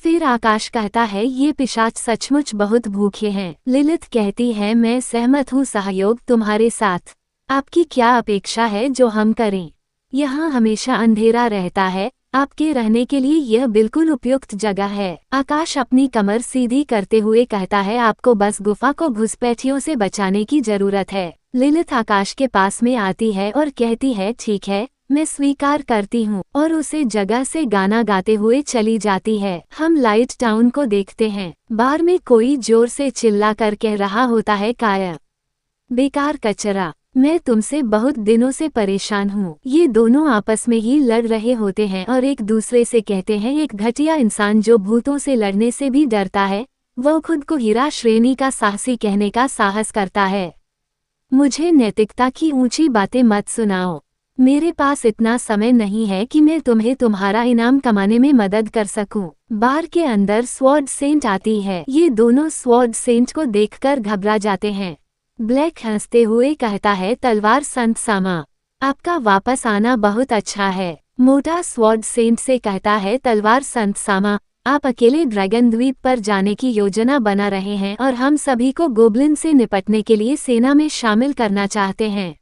फिर आकाश कहता है ये पिशाच सचमुच बहुत भूखे हैं। लिलित कहती है मैं सहमत हूँ सहयोग तुम्हारे साथ। आपकी क्या अपेक्षा है जो हम करें? यहाँ हमेशा अंधेरा रहता है, आपके रहने के लिए यह बिल्कुल उपयुक्त जगह है। आकाश अपनी कमर सीधी करते हुए कहता है आपको बस गुफा को घुसपैठियों से बचाने की जरूरत है। लिलित आकाश के पास में आती है और कहती है ठीक है, मैं स्वीकार करती हूँ और उसे जगह से गाना गाते हुए चली जाती है। हम लाइट टाउन को देखते हैं। बार में कोई जोर से चिल्ला कर कह रहा होता है काया बेकार कचरा, मैं तुमसे बहुत दिनों से परेशान हूँ। ये दोनों आपस में ही लड़ रहे होते हैं और एक दूसरे से कहते हैं एक घटिया इंसान जो भूतों से लड़ने से भी डरता है, वो खुद को हीरा श्रेणी का साहसी कहने का साहस करता है। मुझे नैतिकता की ऊंची बातें मत सुनाओ। मेरे पास इतना समय नहीं है कि मैं तुम्हें तुम्हारा इनाम कमाने में मदद कर सकूं। बार के अंदर स्वॉर्ड सेंट आती है। ये दोनों स्वॉर्ड सेंट को देखकर घबरा जाते हैं। ब्लैक हंसते हुए कहता है तलवार संत सामा, आपका वापस आना बहुत अच्छा है। मोटा स्वॉर्ड सेंट से कहता है तलवार संत सामा, आप अकेले ड्रैगन द्वीप पर जाने की योजना बना रहे हैं और हम सभी को गोब्लिन से निपटने के लिए सेना में शामिल करना चाहते हैं।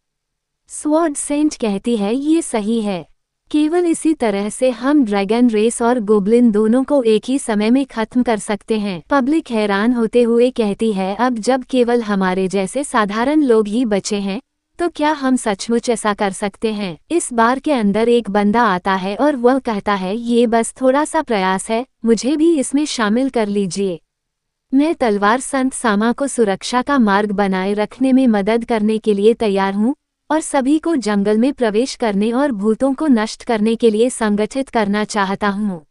स्वॉर्ड सेंट कहती है ये सही है, केवल इसी तरह से हम ड्रैगन रेस और गोब्लिन दोनों को एक ही समय में खत्म कर सकते हैं। पब्लिक हैरान होते हुए कहती है अब जब केवल हमारे जैसे साधारण लोग ही बचे हैं तो क्या हम सचमुच ऐसा कर सकते हैं? इस बार के अंदर एक बंदा आता है और वह कहता है ये बस थोड़ा सा प्रयास है, मुझे भी इसमें शामिल कर लीजिए। मैं तलवार संत सामा को सुरक्षा का मार्ग बनाए रखने में मदद करने के लिए तैयार हूँ और सभी को जंगल में प्रवेश करने और भूतों को नष्ट करने के लिए संगठित करना चाहता हूँ।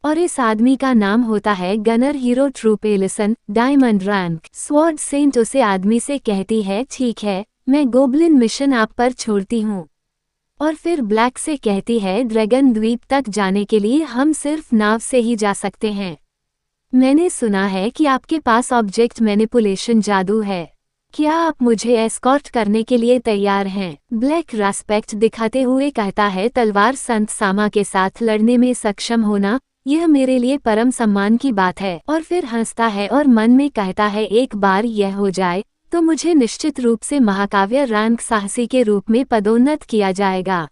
और इस आदमी का नाम होता है gunner hero troop Ellison, diamond rank. Sword saint उसे आदमी से कहती है ठीक है, मैं गोब्लिन मिशन आप पर छोड़ती हूँ। और फिर ब्लैक से कहती है ड्रैगन द्वीप तक जाने के लिए हम सिर्फ नाव से ही जा सकते हैं। मैंने सुना है कि आपके पास ऑब्जेक्ट मैनिपुलेशन जादू है, क्या आप मुझे एस्कॉर्ट करने के लिए तैयार हैं? ब्लैक रेस्पेक्ट दिखाते हुए कहता है तलवार संत सामा के साथ लड़ने में सक्षम होना यह मेरे लिए परम सम्मान की बात है। और फिर हंसता है और मन में कहता है एक बार यह हो जाए तो मुझे निश्चित रूप से महाकाव्य रैंक साहसी के रूप में पदोन्नत किया जाएगा।